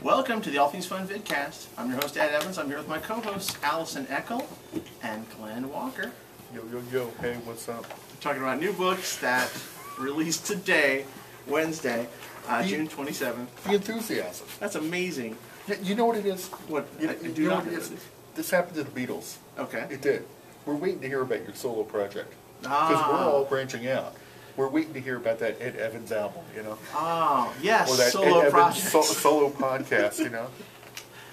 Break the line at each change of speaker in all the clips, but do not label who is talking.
Welcome to the All Things Fun Vidcast. I'm your host, Ed Evans. I'm here with my co-hosts, Allison Eckel and Glenn Walker.
Yo, yo, yo. Hey, what's up?
We're talking about new books that released today, Wednesday, June 27th.
The enthusiasm.
That's amazing.
You know what it is?
What?
You,
I
you
do
know
not
what
know
it is?
what it is.
This happened to the Beatles.
Okay.
It did. We're waiting to hear about your solo project. Because we're all branching out. We're waiting to hear about that Ed Evans album, you know?
Oh, yes,
Or that
solo
Ed
project.
Evans solo podcast, you know?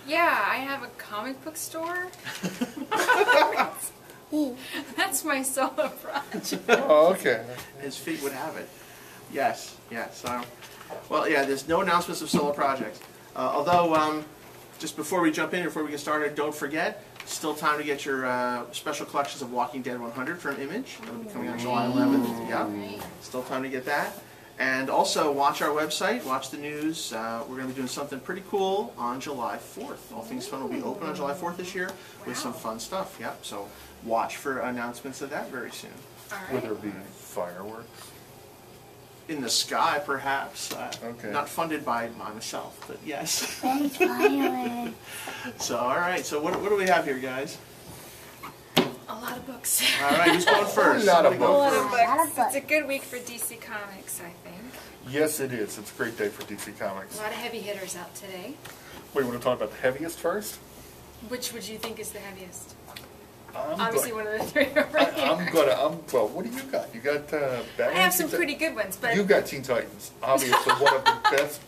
Yeah, I have a comic book store. That's my solo project.
Oh, okay.
His feet would have it. Yes, yes. Well, yeah, there's no announcements of solo projects. Although, just before we jump in, before we get started, don't forget, still time to get your special collections of Walking Dead 100 from Image. That'll be coming on July 11th. Yeah, still time to get that. And also, watch our website, watch the news. We're going to be doing something pretty cool on July 4th. All Things Fun will be open on July 4th this year with some fun stuff. Yep, so watch for announcements of that very soon.
All right.
Will there be fireworks?
In the sky, perhaps.
Okay.
Not funded by myself, but yes.
That's violent.
So, all right. So, what do we have here, guys?
A lot of books.
All right, who's going first?
A lot of
Somebody go
A lot of
first.
A lot of
books.
books.
It's a good week for DC Comics, I think.
Yes, it is. It's a great day for DC
A
Comics.
lot of heavy hitters out today.
Wait, want to talk about the heaviest first?
Which would you think is the heaviest?
I'm
Obviously,
go-
one of the three over here.
well, what do you got? You got
I
Batman?
have some
Teen
pretty good ones, but
You got Teen Titans. Obviously, one of the best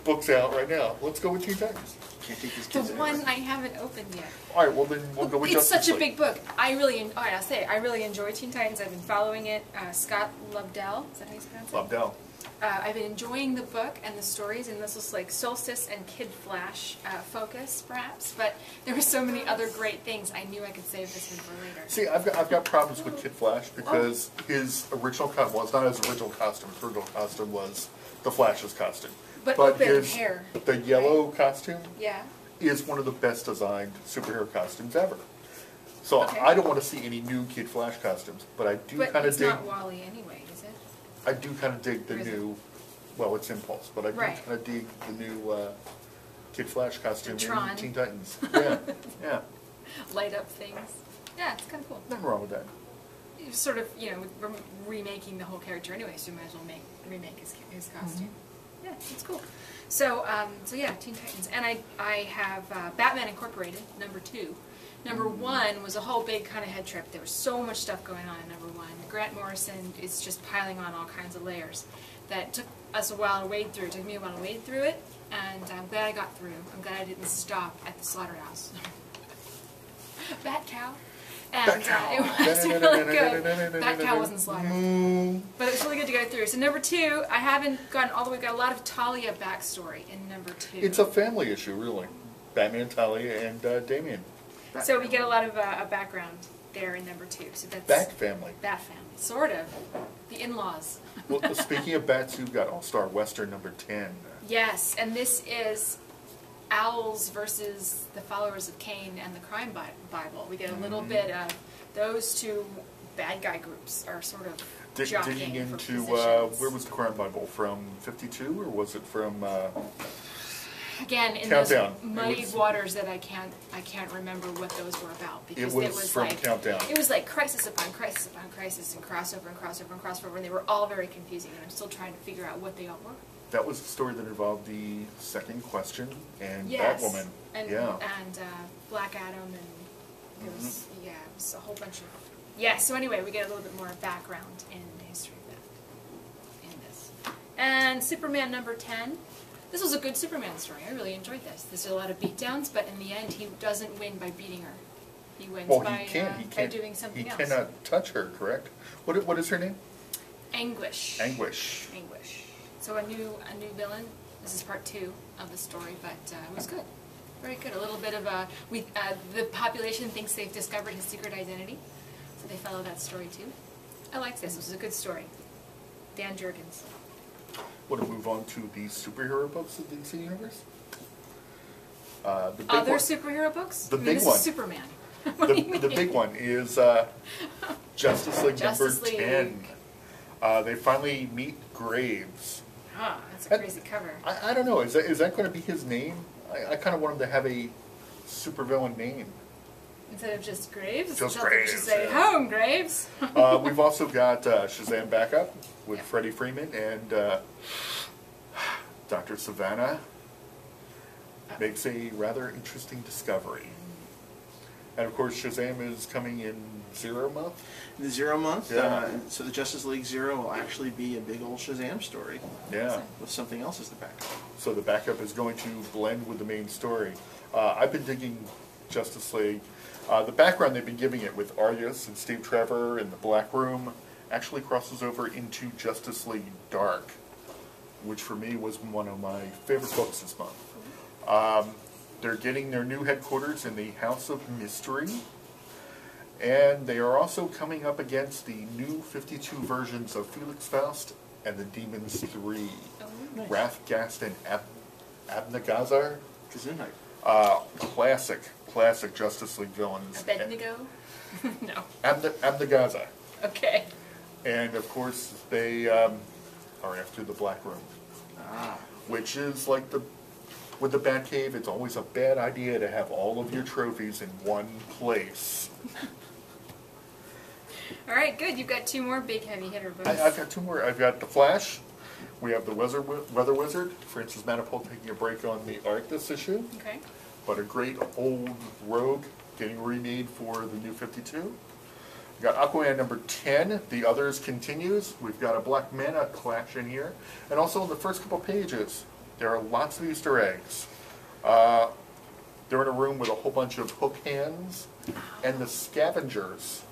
books out right now. Let's go with Teen Titans.
Can't take these
the
kids
one
anywhere.
I haven't opened yet.
All right, well then we'll go with
It's
Justice
such a
League.
big book. All right, I'll say it. I really enjoy Teen Titans. I've been following it. Scott Lobdell, is that how you pronounce it?
Lobdell.
I've been enjoying the book and the stories, and this was like Solstice and Kid Flash focus, perhaps. But there were so many other great things. I knew I could save this one for later.
See, I've got problems with Kid Flash because his original costume, well, it's not his original costume. His original costume was the Flash's costume.
But open
his
hair,
the yellow costume
Yeah.
is one of the best designed superhero costumes ever. So
Okay.
I don't want to see any new Kid Flash costumes, but I do
But
kind of
it's
dig.
not Wally anyway, is it?
I do kind of dig the
Or is it?
new. Well, it's Impulse, but I do
Right.
kind of dig the new Kid Flash costume
Tron.
in Teen Titans. Yeah, yeah,
Light up things. Yeah, it's kind of cool.
nothing wrong with that.
You're sort of, we're remaking the whole character anyway, so you might as well remake his costume. Yeah, it's cool. So, yeah, Teen Titans. And I have Batman Incorporated, #2. #1 was a whole big kind of head trip. There was so much stuff going on in #1. Grant Morrison is just piling on all kinds of layers that took us a while to wade through. It took me a while to wade through it, and I'm glad I got through. I'm glad I didn't stop at the slaughterhouse. Bat cow. And it was really good. Bat cow wasn't slaughtered. But it was really good to go through. So #2, I haven't gotten all the way. Got a lot of Talia backstory in #2.
It's a family issue, really. Batman, Talia, and Damian.
So we get a lot of a background there in #2. So that's
Bat family.
Bat family, sort of. The in-laws.
Well, speaking of bats, you've got All-Star Western #10.
Yes, and this is Owls versus the followers of Cain and the Crime Bible. We get a little bit of those two bad guy groups are sort of jockeying
Digging
for
into,
positions.
where was the Crime Bible? From 52, or was it from...
Again, in
Countdown.
those muddy
It was-
waters that I can't remember what those were about, because
It was from
like
Countdown.
It was like crisis upon crisis upon crisis, and crossover and crossover and crossover, and they were all very confusing, and I'm still trying to figure out what they all were.
That was the story that involved the Second Question and
Yes,
Batwoman.
and
Yeah.
Black Adam, and it was it was a whole bunch of So anyway, we get a little bit more background in the history of that in this. And Superman #10. This was a good Superman story. I really enjoyed this. There's a lot of beatdowns, but in the end, he doesn't win by beating her. He wins
Well,
by
he can't.
by doing something
He
else.
cannot touch her, correct? What is her name?
Anguish.
Anguish.
Anguish. So a new villain. This is part 2 of the story, but it was good. Very good. A little bit of the population thinks they've discovered his secret identity, so they follow that story too. I liked this. It was a good story. Dan Jurgens.
Want to move on to the superhero books of the DC Universe? The big
Other
one,
superhero books?
The
I mean,
big
this
one.
is Superman. What do you
the
mean?
big one is Justice League
Justice
number
League.
10. They finally meet Graves.
Ah, that's a crazy cover.
I don't know. Is that going to be his name? I kind of want him to have a supervillain name.
Instead of just Graves?
Just
Something
Graves,
should say,
yeah.
home, Graves!
We've also got Shazam Backup with
Yeah.
Freddie Freeman and Dr. Savannah makes a rather interesting discovery. And of course, Shazam is coming in 0 month.
The 0 month,
Yeah.
so the Justice League Zero will actually be a big old Shazam story
Yeah.
with something else as the backup.
So the backup is going to blend with the main story. I've been digging Justice League. The background they've been giving it with Arius and Steve Trevor and the Black Room actually crosses over into Justice League Dark, which for me was one of my favorite books this month. They're getting their new headquarters in the House of Mystery, and they are also coming up against the new 52 versions of Felix Faust and the Demons 3.
Oh,
Wrath, Gast, and Abnegazar.
Gesundheit.
Classic Justice League villains.
Abednego? No.
Abnegazar.
Okay.
And of course, they are after the Black Room, which is like with the Batcave. It's always a bad idea to have all of your trophies in one place.
All right, good. You've got 2 more big heavy hitter books.
I've got 2 more. I've got The Flash. We have the Weather Wizard, Francis Manapul taking a break on the art this issue,
Okay.
but a great old rogue getting remade for the new 52. We've got Aquaman number 10, The Others continues. We've got a Black Manta clash in here. And also in the first couple pages, there are lots of Easter eggs. They're in a room with a whole bunch of hook hands and the Scavengers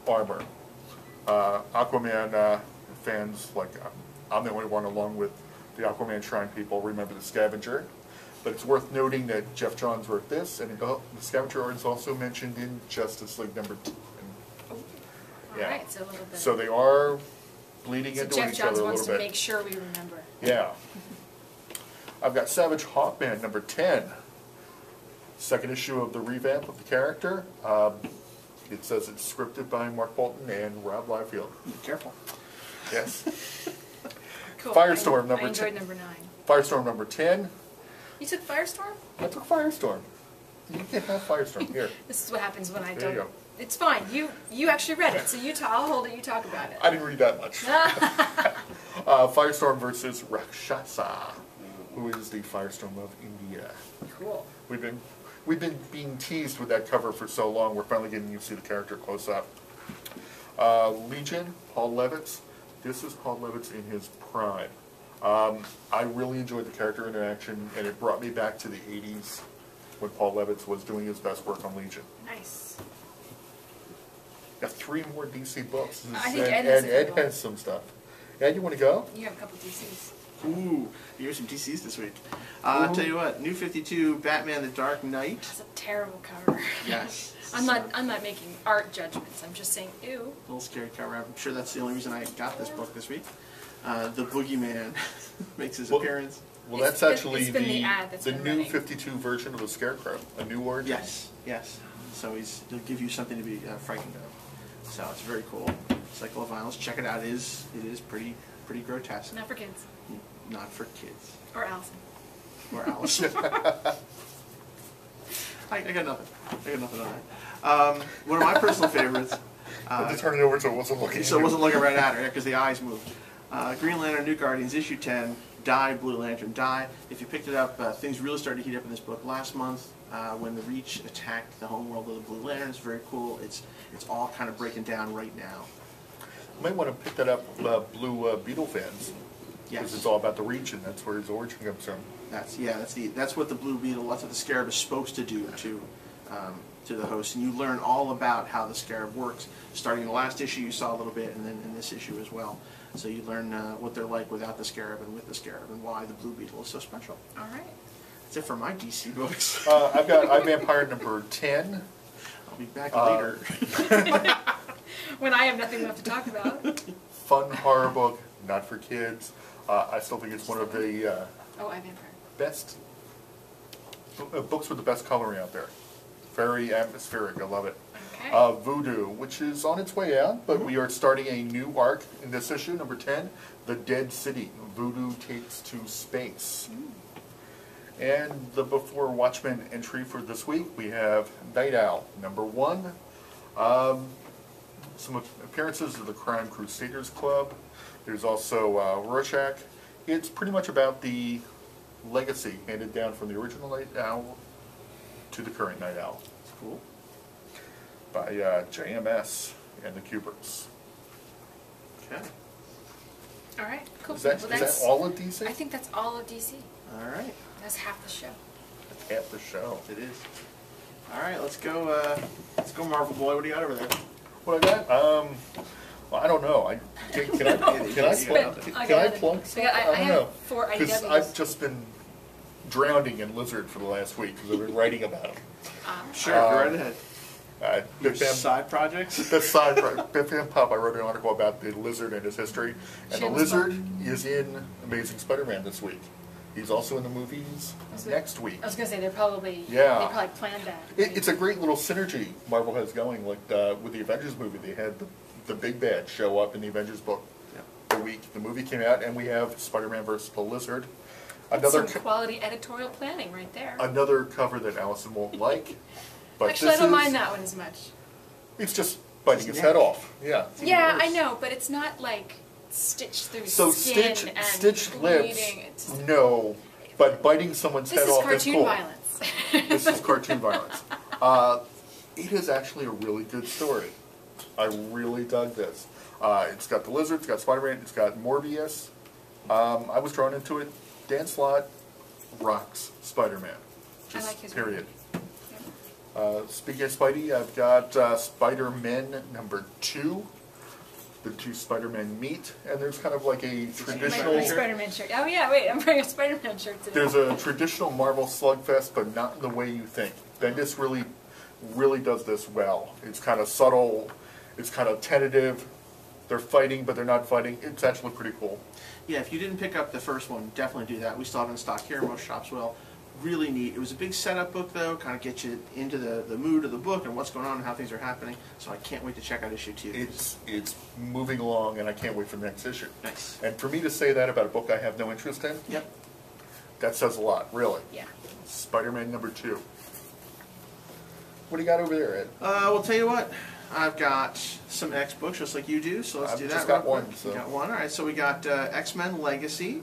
armor. Aquaman fans, like I'm the only one along with the Aquaman Shrine people, remember the Scavenger. But it's worth noting that Jeff Johns wrote this, and the Scavenger art is also mentioned in Justice League number 10.
All right, so a little bit.
So they are bleeding
So
into
Jeff
each
Johns
other a
wants
little
to
bit.
make sure we remember.
Yeah. I've got Savage Hawkman number 10. Second issue of the revamp of the character. It says it's scripted by Mark Bolton and Rob Liefeld.
Be careful.
Yes.
Cool.
Firestorm
I enjoyed
10.
number 9.
Firestorm number 10.
You took Firestorm?
I took Firestorm. You can't have Firestorm here.
This is what happens when I
There you
don't.
go.
It's fine. You actually read it, so I'll hold it. You talk about it.
I didn't read that much. Firestorm versus Rakshasa, who is the Firestorm of India.
Cool.
We've been being teased with that cover for so long. We're finally getting you to see the character close up. Legion, Paul Levitz. This is Paul Levitz in his prime. I really enjoyed the character interaction, and it brought me back to the 80s when Paul Levitz was doing his best work on Legion.
Nice.
Got 3 more DC books,
I think Ed has a
Ed
couple.
has some stuff. Ed, you want to go?
You have a couple DCs.
Ooh, here's some DCs this week. I'll tell you what, New 52, Batman the Dark Knight.
That's a terrible cover.
Yes.
I'm not making art judgments. I'm just saying, ew.
A little scary cover. I'm sure that's the only reason I got this book this week. The Boogeyman makes his appearance.
Well,
It's
that's actually
been the ad that's
the
been
new
running.
52 version of the Scarecrow, a new origin.
Yes, yes. So he'll give you something to be frightened of. So it's very cool. Cycle of Violence. Check it out. It is pretty grotesque.
Not for kids.
Not for kids.
Or Allison.
Or Alice. I got nothing. I got nothing on that. One of my personal favorites.
I had to turn it over so it wasn't looking.
So it wasn't looking right at her, because the eyes moved. Green Lantern, New Guardians, issue 10, Die, Blue Lantern, Die. If you picked it up, things really started to heat up in this book last month when the Reach attacked the homeworld of the Blue Lantern. It's very cool. It's all kind of breaking down right now.
You might want to pick that up, Blue Beetle fans.
Yes.
Because it's all about the Reach, and that's where his origin comes from.
That's what the Blue Beetle, that's what the Scarab is supposed to do to the host. And you learn all about how the Scarab works. Starting in the last issue, you saw a little bit, and then in this issue as well. So you learn what they're like without the Scarab and with the Scarab, and why the Blue Beetle is so special.
All right.
That's it for my DC books.
I've got iVampire number 10.
I'll be back later.
When I have nothing left to talk about.
Fun horror book, not for kids. I still think it's one of the
Oh, I Vampire.
best books with the best coloring out there. Very atmospheric. I love it.
Okay. Okay.
Voodoo, which is on its way out, but we are starting a new arc in this issue, number 10, The Dead City, Voodoo Takes to Space. And the Before Watchmen entry for this week, we have Night Owl, number 1. Some appearances of the Crime Crusaders Club. There's also Rorschach. It's pretty much about the legacy handed down from the original Night Owl to the current Night Owl.
Cool.
By JMS and the Kubricks.
Okay.
All right. Cool.
Is that all of DC?
I think that's all of DC.
All right.
That's half the show.
That's half the show.
It is. All right, let's go. Let's go, Marvel Boy. What do you got over there?
What I got? Well, I don't know. Can I plug something?
I
don't know.
have 4
Because
IDWs.
I've just been drowning in Lizard for the last week because I've been writing about him.
Sure, go right ahead. Your
Big Fan,
side projects?
the side, Big Fan Pop, I wrote an article about the Lizard and his history. And the
Shameless
Lizard is in Amazing Spider-Man this week. He's also in the movies next week.
I was gonna say they probably planned that.
It's a great little synergy Marvel has going. Like with the Avengers movie, they had the big bad show up in the Avengers book the week the movie came out, and we have Spider-Man versus the Lizard.
Some quality editorial planning right there.
Another cover that Allison won't like. But
Actually, I don't mind that one as much.
It's just biting his head off. Yeah.
Yeah, I know, but it's not like stitched through skin and
stitched
bleeding.
lips. No, but biting someone's head off is cool.
Violence.
This is cartoon violence. It is actually a really good story. I really dug this. It's got the Lizard, it's got Spider-Man, it's got Morbius. I was drawn into it. Dan Slott rocks Spider-Man.
I like his
period.
Yep.
Speaking of Spidey, I've got Spider-Man number 2. The 2 Spider-Men meet, and there's kind of like a traditional...
My Spider-Man shirt. Oh yeah, wait, I'm wearing a Spider-Man shirt today.
There's a traditional Marvel slugfest, but not in the way you think. Bendis really does this well. It's kind of subtle, it's kind of tentative. They're fighting, but they're not fighting. It's actually pretty cool.
Yeah, if you didn't pick up the first one, definitely do that. We still have it in stock here. Most shops will. Really neat. It was a big setup book, though, kind of get you into the mood of the book and what's going on and how things are happening. So I can't wait to check out issue 2.
It's moving along, and I can't wait for the next issue.
Nice.
And for me to say that about a book I have no interest in,
Yep.
that says a lot, really.
Yeah.
Spider-Man number 2. What do you got over there, Ed?
We'll tell you what. I've got some X books, just like you do, so let's do that.
I've just got
real
one.
quick.
So.
You got one? All right, so we got X-Men Legacy,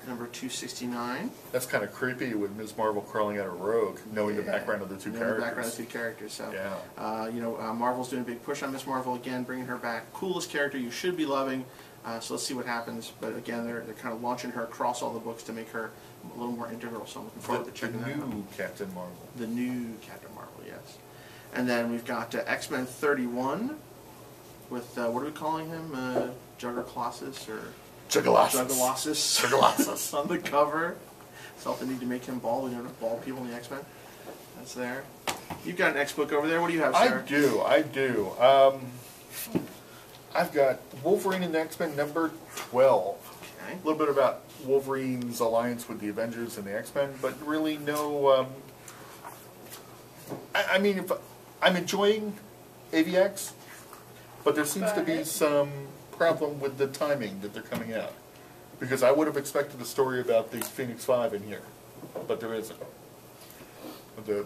number 269.
That's kind of creepy with Ms. Marvel crawling out of Rogue, knowing the background of the two characters.
The background of the 2 characters. So,
yeah.
Marvel's doing a big push on Ms. Marvel again, bringing her back. Coolest character you should be loving. So let's see what happens. But again, they're kind of launching her across all the books to make her a little more integral. So I'm looking forward to checking that out.
The new Captain Marvel.
The new Captain Marvel, yes. And then we've got X-Men 31 with, what are we calling him? Juggercolossus or... Juggercolossus on the cover. Felt the need to make him bald. We don't have bald people in the X-Men. That's there. You've got an X book over there. What do you have, sir?
I do. I've got Wolverine and the X-Men number 12.
Okay.
A little bit about Wolverine's alliance with the Avengers and the X-Men, but really no... I mean, I'm enjoying AVX, but there seems to be some problem with the timing that they're coming out. Because I would have expected a story about the Phoenix 5 in here, but there isn't. The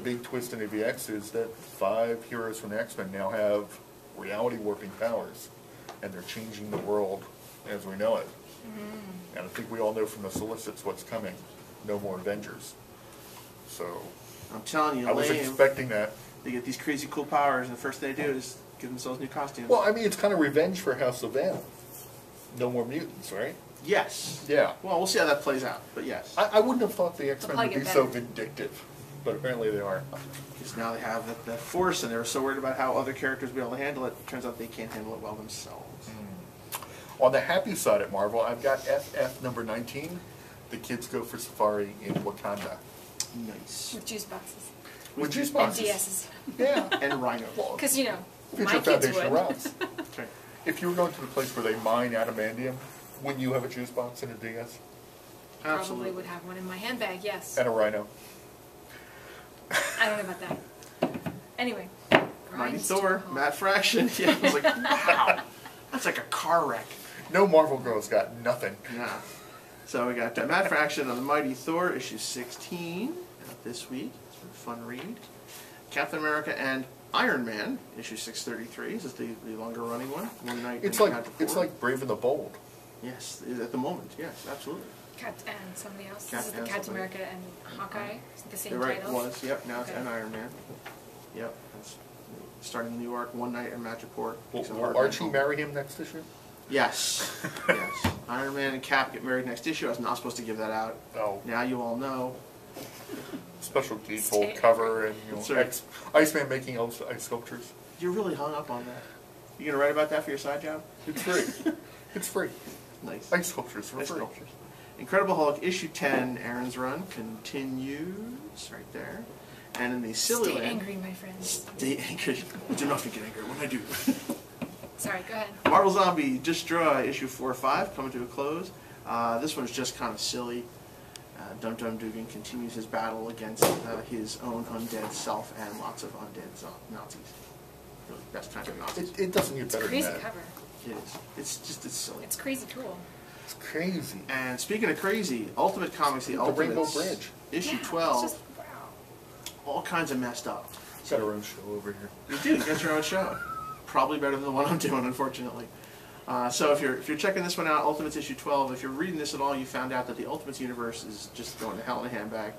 big twist in AVX is that 5 heroes from the X-Men now have reality warping powers, and they're changing the world as we know it. And I think we all know from the solicits what's coming. No more Avengers. So
I'm telling you,
I was expecting that.
They get these crazy cool powers, and the first thing they do is give themselves new costumes.
Well, I mean, it's kind of revenge for House of M. No more mutants, right?
Yes.
Yeah.
Well, we'll see how that plays out, but yes.
I wouldn't have thought the X-Men would be so vindictive, but apparently they are.
Because now they have that force, and they were so worried about how other characters would be able to handle it. Turns out they can't handle it well themselves.
On the happy side at Marvel, I've got FF number 19. The kids go for safari in Wakanda.
Nice.
With juice boxes.
With juice boxes.
And DSs.
Yeah.
And rhino.
Because, you know,
Future
my kids
Foundation
would.
rocks.
Okay.
If you were going to the place where they mine adamantium, wouldn't you have a juice box and a DS?
Absolutely.
Probably would have one in my handbag, yes.
And a rhino.
I don't know about that. Anyway.
Mighty Thor, Matt Fraction. Yeah, I was like, wow. That's like a car wreck.
No Marvel girls got nothing.
Yeah. So we got Matt Fraction on the Mighty Thor, issue 16 this week. It's been a fun read. Captain America and Iron Man, issue 633. This is the longer running one. One night.
It's like Brave and the Bold.
Yes, at the moment. Yes, absolutely.
And somebody else.
Cap
This is the
and
Captain
somebody.
America and Hawkeye. Is it the same
You're right,
title?
it was. Yep, now it's
Okay.
and Iron Man. Yep. It's starting in New York, one night in Matchport.
Will Archie marry him next issue?
Yes. Yes. Iron Man and Cap get married next issue. I was not supposed to give that out.
No.
Now you all know.
Special
Stay-
gatefold cover and
That's right.
Iceman making ice sculptures.
You're really hung up on that. You gonna write about that for your side job?
It's free. It's free.
Nice.
Ice sculptures for
Ice
free.
sculptures. Incredible Hulk issue 10, Aaron's run continues right there. And in the silly
Stay
land,
angry, my friends.
stay angry. Do not get angry when I do.
Sorry, go ahead.
Marvel Zombie Destroy issue 4-5 coming to a close. This one's just kind of silly. Dum Dum Dugan continues his battle against his own undead self and lots of undead Nazis. Really, best kind of Nazis.
It doesn't get
It's a
better
crazy
than that.
cover.
It is. It's silly.
It's crazy cool.
It's crazy.
And speaking of crazy, Ultimate Comics, the Ultimate
Rainbow Bridge.
issue
Yeah,
12,
It's just, wow.
all kinds of messed up.
Got our own show over here.
You do. You got your own show. Probably better than the one I'm doing, unfortunately. So if you're checking this one out, Ultimates issue 12, if you're reading this at all, you found out that the Ultimates universe is just going to hell in a handbag.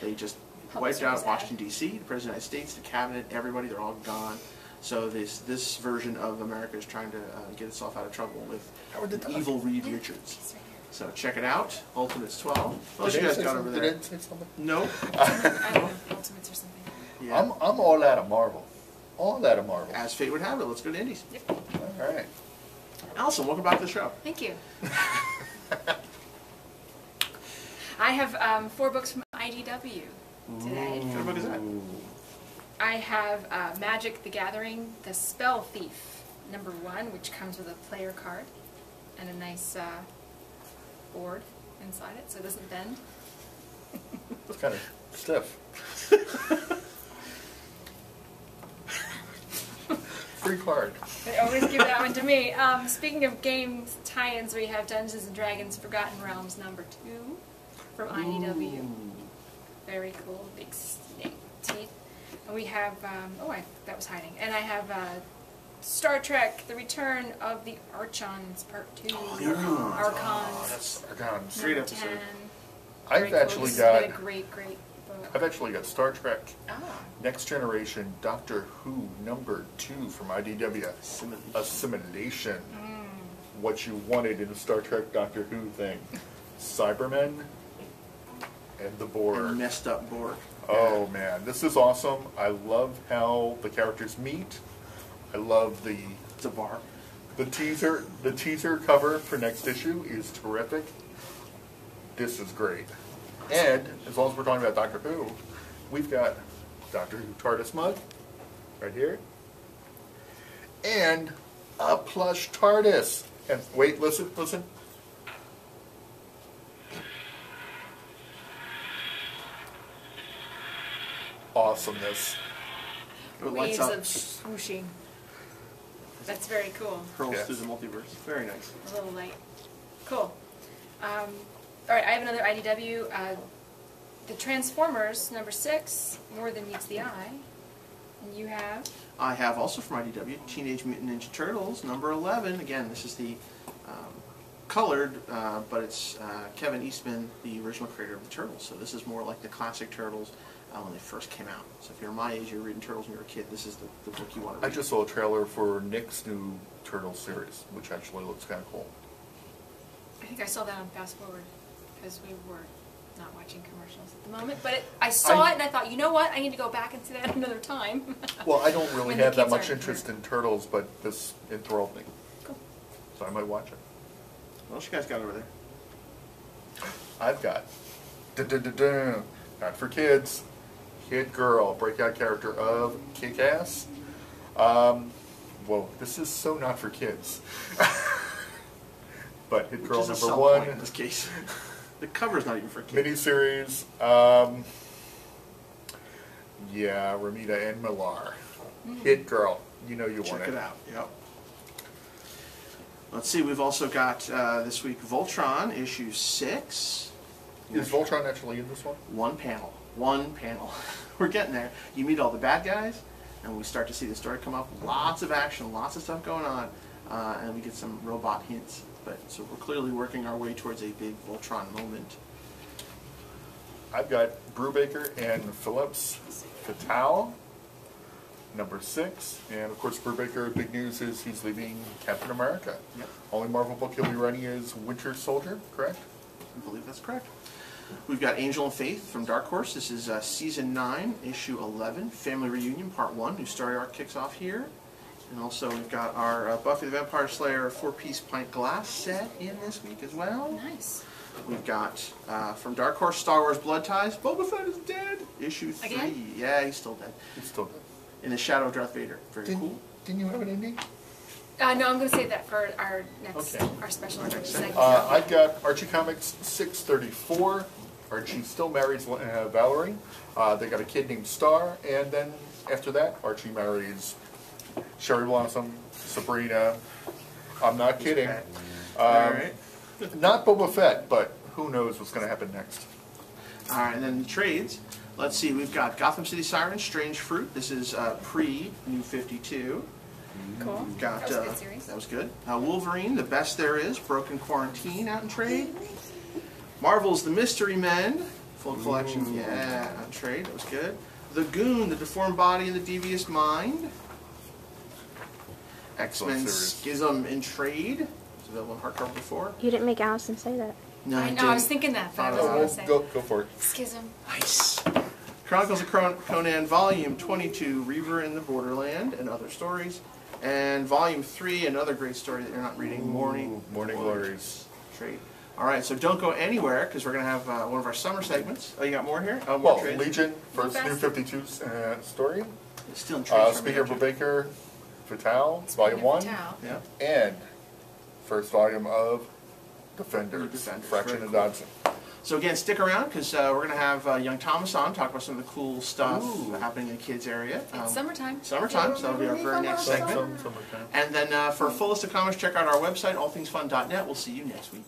They just
Public
wiped out
service
Washington D.C., the President of the United States, the cabinet, everybody. They're all gone. So this version of America is trying to get itself out of trouble with
Howard the Duck.
evil Reed Richards.
It's right here.
So check it out, Ultimates 12. What else
Did
you
Ed
guys
say
got
something?
over
Did
there?
Ed say something?
No.
I don't know, Ultimates or something.
Yeah.
I'm all out of Marvel. All out of Marvel.
As fate would have it, let's go to Indies.
Yep.
All right.
Allison, welcome back to the show.
Thank you. I have 4 books from IDW today.
What kind of book is that?
I have Magic the Gathering, The Spell Thief, #1, which comes with a player card and a nice board inside it, so it doesn't bend.
It's kind of stiff. Free card.
They always give that one to me. Speaking of games tie-ins, we have Dungeons & Dragons Forgotten Realms #2 from IDW. Very cool, big snake teeth. And we have, that was hiding. And I have Star Trek, The Return of the Archons, Part 2.
Oh, the Archons.
Archons.
That's Archons.
Great
#10.
episode.
Very
I've
cool.
actually
This has been
got.
a great, great book.
I've actually got Star Trek
Ah,
Next Generation Doctor Who #2 from IDW.
Assimilation.
Assimilation. What you wanted in a Star Trek Doctor Who thing. Cybermen and the Borg.
And messed up Borg.
Oh man, this is awesome. I love how the characters meet. I love
It's a bar.
the teaser cover for next issue is terrific. This is great. And as long as we're talking about Doctor Who, we've got Doctor Who TARDIS mug right here. And a plush TARDIS. And wait, listen. Awesomeness.
It lights
waves
up,
of swooshing. That's very cool.
hurls
Yes.
through the multiverse. Very nice.
A little light. Cool. All right, I have another IDW. The Transformers #6, More Than Meets the Eye. And you have?
I have also from IDW Teenage Mutant Ninja Turtles #11. Again, this is the colored, but it's Kevin Eastman, the original creator of the Turtles. So this is more like the classic Turtles when they first came out. So if you're my age, you're reading Turtles when you're a kid, this is the book you want to
I
read.
just saw a trailer for Nick's new Turtle series, which actually looks kind of cool.
I think I saw that on Fast Forward because we were not watching commercials at the moment. But I saw it and I thought, you know what? I need to go back and see that another time.
Well, I don't really
When the
have that
kids
much
aren't
interest
here.
in Turtles, but this enthralled me.
Cool.
So I might watch it.
What else you guys got over there?
I've got, not for kids, Kid Girl, breakout character of Kick-Ass. Whoa, this is so not for kids. But Hit
Which
Girl
is a sell
#1,
point in this case. The cover's not even for kids.
miniseries. Yeah, Ramita and Millar. Hit girl. You know you want
Check it out. Yep. Let's see. We've also got this week Voltron issue 6.
Is Voltron actually in this one?
One panel. One panel. We're getting there. You meet all the bad guys, and we start to see the story come up. Lots of action, lots of stuff going on, and we get some robot hints. So we're clearly working our way towards a big Voltron moment.
I've got Brubaker and Phillips Fatal, number 6. And of course, Brubaker, big news is he's leaving Captain America.
Yep.
Only Marvel book he'll be writing is Winter Soldier, correct?
I believe that's correct. We've got Angel and Faith from Dark Horse. This is Season 9, Issue 11, Family Reunion, Part 1. New story arc kicks off here. And also we've got our Buffy the Vampire Slayer 4-piece pint glass set in this week as well.
Nice.
We've got from Dark Horse, Star Wars Blood Ties. Boba Fett is dead. Issue 3.
Again?
Yeah, he's still dead.
He's still good.
In the shadow of Darth Vader. Very cool.
Didn't you have an ending?
No, I'm going to save that for our next,
Okay.
our special
Our next
segment.
I've got Archie Comics 634. Archie still marries Valerie. They got a kid named Star. And then after that, Archie marries Cherry Blossom, Sabrina. I'm not kidding.
All right.
Not Boba Fett, but who knows what's going to happen next.
All right, and then the trades. Let's see, we've got Gotham City Sirens, Strange Fruit. This is pre-New 52.
Cool.
We've got,
That was a good series.
That was good. Wolverine, The Best There Is, Broken Quarantine out in trade. Marvel's The Mystery Men, full collection, yeah, out in trade. That was good. The Goon, The Deformed Body and the Devious Mind. X-Men Schism in trade. It's available in hardcover before.
You didn't make Allison say that.
No,
I know, I was thinking that, but I wasn't going to say.
Go for it.
Schism.
Nice. Chronicles of Conan, Volume 22, Reaver in the Borderland, and Other Stories. And Volume 3, another great story that you're not reading, Morning
Glories.
Trade. All right, so don't go anywhere, because we're going to have one of our summer segments. Oh, you got more here? Oh, more
Well,
trades?
Legion, first New
Fast.
52 story.
It's still in trades.
Speaking of Brubaker, Fatal, Volume 1.
Towel.
Yeah.
And first volume of Defenders,
Defenders,
Fraction
very
and
cool.
Dodson.
So again, stick around, because we're going to have young Thomas on, talk about some of the cool stuff
Ooh.
happening in the kids' area.
It's summertime.
Summertime, so that'll be our very next segment.
Summertime.
And then for a full list of comments, check out our website, allthingsfun.net. We'll see you next week.